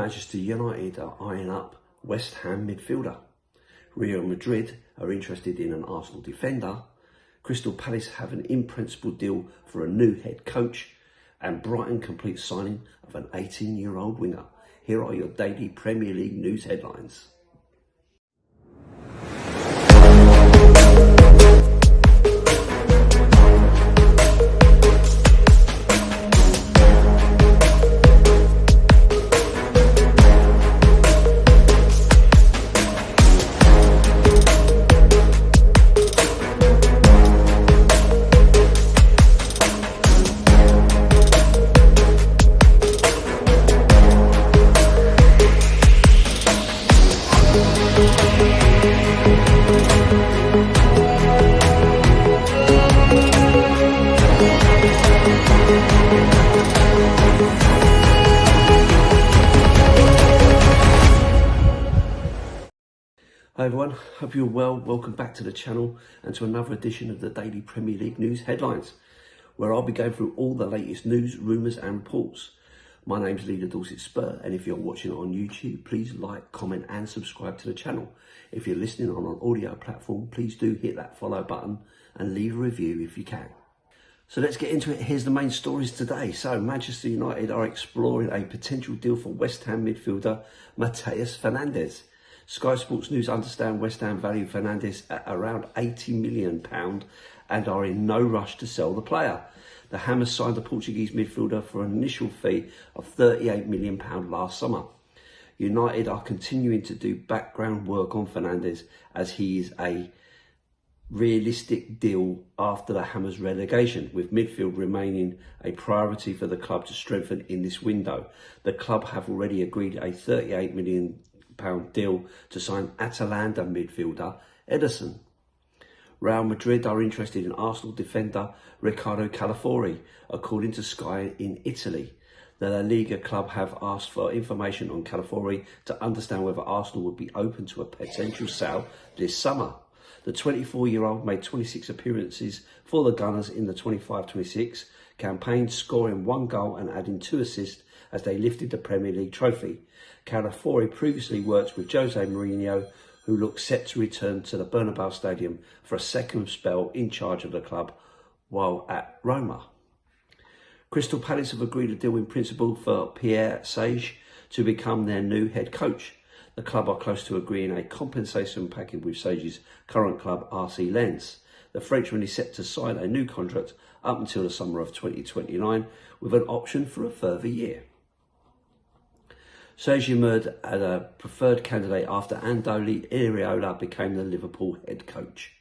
Manchester United are eyeing up West Ham midfielder. Real Madrid are interested in an Arsenal defender. Crystal Palace have an in-principle deal for a new head coach. And Brighton completes signing of an 18-year-old winger. Here are your daily Premier League news headlines. Hi everyone, hope you're well. Welcome back to the channel and to another edition of the Daily Premier League News Headlines, where I'll be going through all the latest news, rumours and reports. My name's Lee The Dorset Spur, and if you're watching it on YouTube, please like, comment and subscribe to the channel. If you're listening on an audio platform, please do hit that follow button and leave a review if you can. So let's get into it. Here's the main stories today. So Manchester United are exploring a potential deal for West Ham midfielder Matheus Fernandes. Sky Sports News understand West Ham value Fernandes at around £80 million and are in no rush to sell the player. The Hammers signed the Portuguese midfielder for an initial fee of £38 million last summer. United are continuing to do background work on Fernandes as he is a realistic deal after the Hammers relegation, with midfield remaining a priority for the club to strengthen in this window. The club have already agreed a £38 million deal to sign Atalanta midfielder Ederson. Real Madrid are interested in Arsenal defender Riccardo Calafori, according to Sky in Italy. The La Liga club have asked for information on Calafori to understand whether Arsenal would be open to a potential sale this summer. The 24-year-old made 26 appearances for the Gunners in the 25-26 campaign, scoring 1 goal and adding 2 assists as they lifted the Premier League trophy. Calafori previously worked with Jose Mourinho, who looks set to return to the Bernabeu Stadium for a second spell in charge of the club while at Roma. Crystal Palace have agreed a deal in principle for Pierre Sage to become their new head coach. The club are close to agreeing a compensation package with Sage's current club, RC Lens. The Frenchman is set to sign a new contract up until the summer of 2029 with an option for a further year. Sage emerged as a preferred candidate after Andoni Iraola became the Liverpool head coach.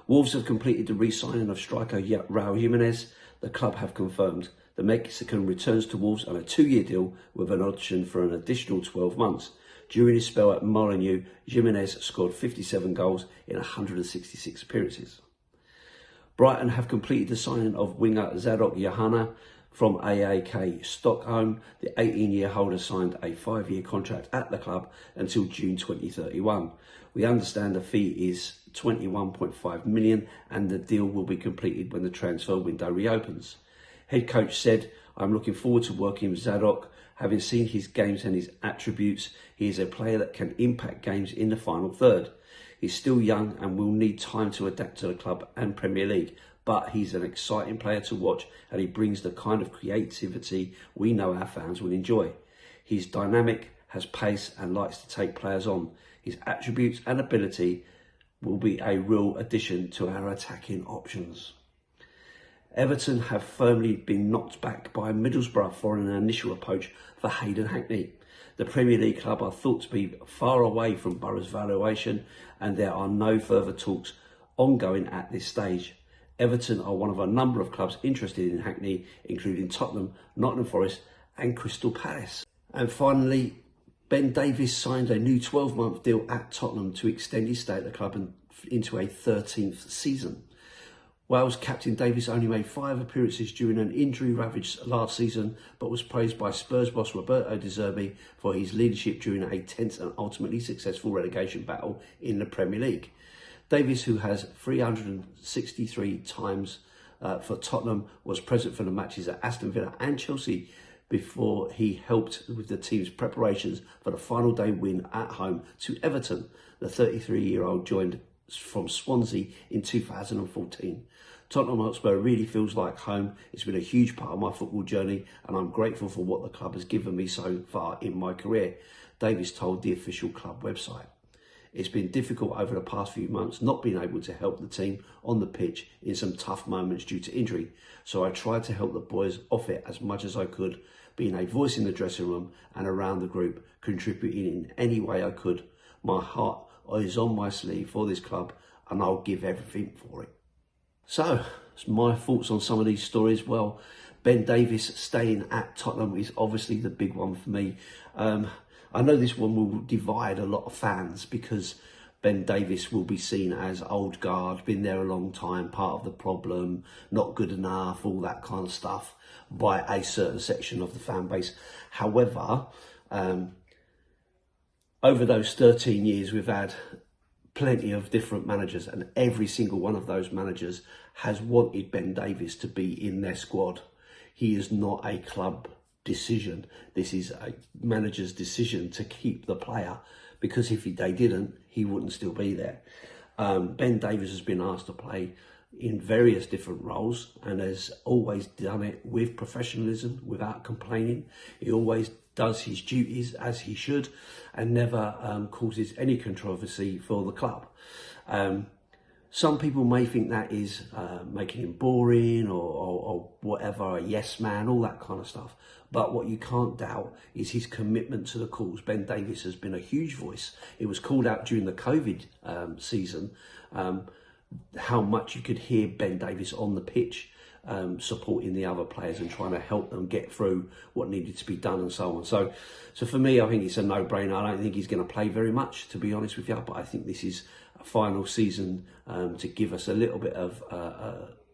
Wolves have completed the re-signing of striker Raul Jimenez. The club have confirmed the Mexican returns to Wolves on a 2-year deal with an option for an additional 12 months. During his spell at Molineux, Jimenez scored 57 goals in 166 appearances. Brighton have completed the signing of winger Zadok Johanna from AAK Stockholm. The 18-year holder signed a 5-year contract at the club until June 2031. We understand the fee is £21.5 million and the deal will be completed when the transfer window reopens. Head coach said, "I'm looking forward to working with Zadok. Having seen his games and his attributes, he is a player that can impact games in the final third. He's still young and will need time to adapt to the club and Premier League, but he's an exciting player to watch and he brings the kind of creativity we know our fans will enjoy. He's dynamic, has pace and likes to take players on. His attributes and ability will be a real addition to our attacking options." Everton have firmly been knocked back by Middlesbrough for an initial approach for Hayden Hackney. The Premier League club are thought to be far away from Borough's valuation and there are no further talks ongoing at this stage. Everton are one of a number of clubs interested in Hackney, including Tottenham, Nottingham Forest and Crystal Palace. And finally, Ben Davies signed a new 12-month deal at Tottenham to extend his stay at the club into a 13th season. Wales captain Davies only made 5 appearances during an injury-ravaged last season, but was praised by Spurs boss Roberto De Zerbi for his leadership during a tense and ultimately successful relegation battle in the Premier League. Davies, who has 363 times for Tottenham, was present for the matches at Aston Villa and Chelsea before he helped with the team's preparations for the final day win at home to Everton. The 33-year-old joined from Swansea in 2014. Tottenham Hotspur really feels like home. It's been a huge part of my football journey, and I'm grateful for what the club has given me so far in my career, Davies told the official club website. It's been difficult over the past few months not being able to help the team on the pitch in some tough moments due to injury, so I tried to help the boys off it as much as I could, being a voice in the dressing room and around the group, contributing in any way I could. My heart is on my sleeve for this club, and I'll give everything for it. So, my thoughts on some of these stories. Well, Ben Davies staying at Tottenham is obviously the big one for me. I know this one will divide a lot of fans because Ben Davies will be seen as old guard, been there a long time, part of the problem, not good enough, all that kind of stuff by a certain section of the fan base. However, over those 13 years, we've had plenty of different managers, and every single one of those managers has wanted Ben Davies to be in their squad. He is not a club decision. This is a manager's decision to keep the player, because if they didn't, he wouldn't still be there. Ben Davies has been asked to play in various different roles and has always done it with professionalism, without complaining. He always does his duties as he should and never causes any controversy for the club. Some people may think that is making him boring or whatever, a yes man, all that kind of stuff. But what you can't doubt is his commitment to the cause. Ben Davies has been a huge voice. It was called out during the COVID season, how much you could hear Ben Davies on the pitch, supporting the other players and trying to help them get through what needed to be done and so on. So for me, I think it's a no-brainer. I don't think he's going to play very much, to be honest with you, but I think this is a final season to give us a little bit of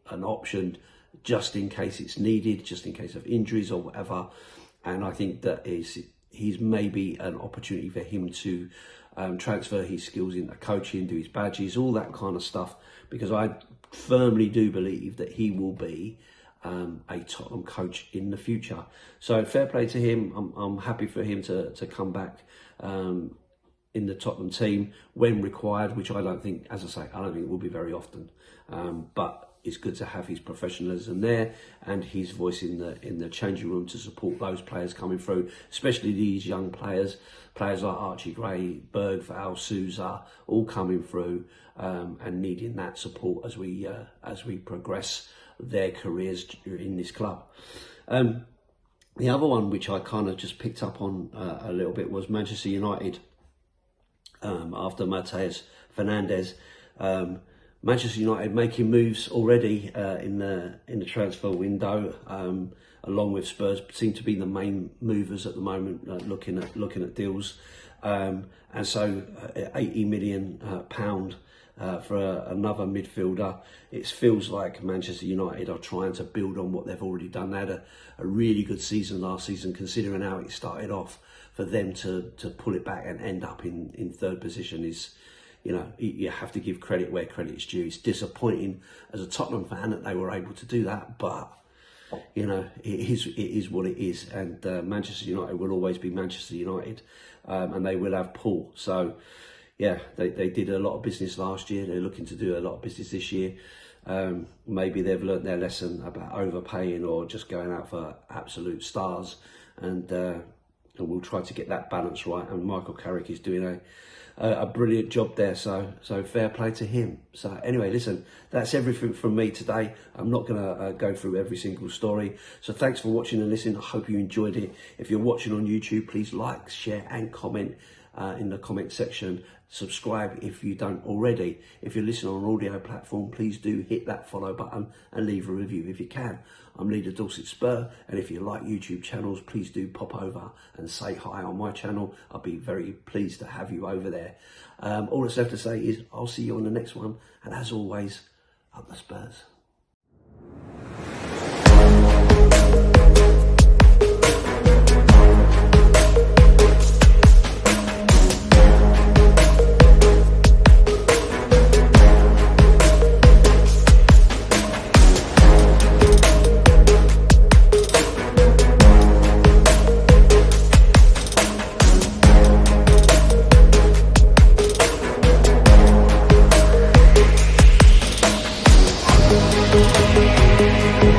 an option just in case it's needed, just in case of injuries or whatever. And I think that he's maybe an opportunity for him to transfer his skills into coaching, do his badges, all that kind of stuff, because I firmly do believe that he will be a Tottenham coach in the future. So fair play to him. I'm happy for him to come back in the Tottenham team when required, which I don't think, as I say, I don't think it will be very often. But it's good to have his professionalism there and his voice in the changing room to support those players coming through, especially these young players like Archie Gray, Bergvall, Sousa, all coming through and needing that support as we progress their careers in this club. The other one, which I kind of just picked up on a little bit, was Manchester United. After Mateus Fernandes, Manchester United making moves already in the transfer window, along with Spurs seem to be the main movers at the moment, looking at deals, and so £80 million for another midfielder. It feels like Manchester United are trying to build on what they've already done. They had a really good season last season, considering how it started off. For them to pull it back and end up in third position is, you know, you have to give credit where credit is due. It's disappointing as a Tottenham fan that they were able to do that, but you know, it is what it is. And Manchester United will always be Manchester United, and they will have pull. So yeah, they did a lot of business last year. They're looking to do a lot of business this year. Maybe they've learnt their lesson about overpaying or just going out for absolute stars, and we'll try to get that balance right. And Michael Carrick is doing a brilliant job there, so fair play to him. So anyway, listen, that's everything from me today. I'm not going to go through every single story. So thanks for watching and listening. I hope you enjoyed it. If you're watching on YouTube, please like, share and comment in the comment section. Subscribe if you don't already. If you're listening on an audio platform, please do hit that follow button and leave a review if you can. I'm Lee The Dorset Spur, and if you like YouTube channels, please do pop over and say hi on my channel. I'll be very pleased to have you over there. All that's left to say is I'll see you on the next one, and as always, up the Spurs. Bye.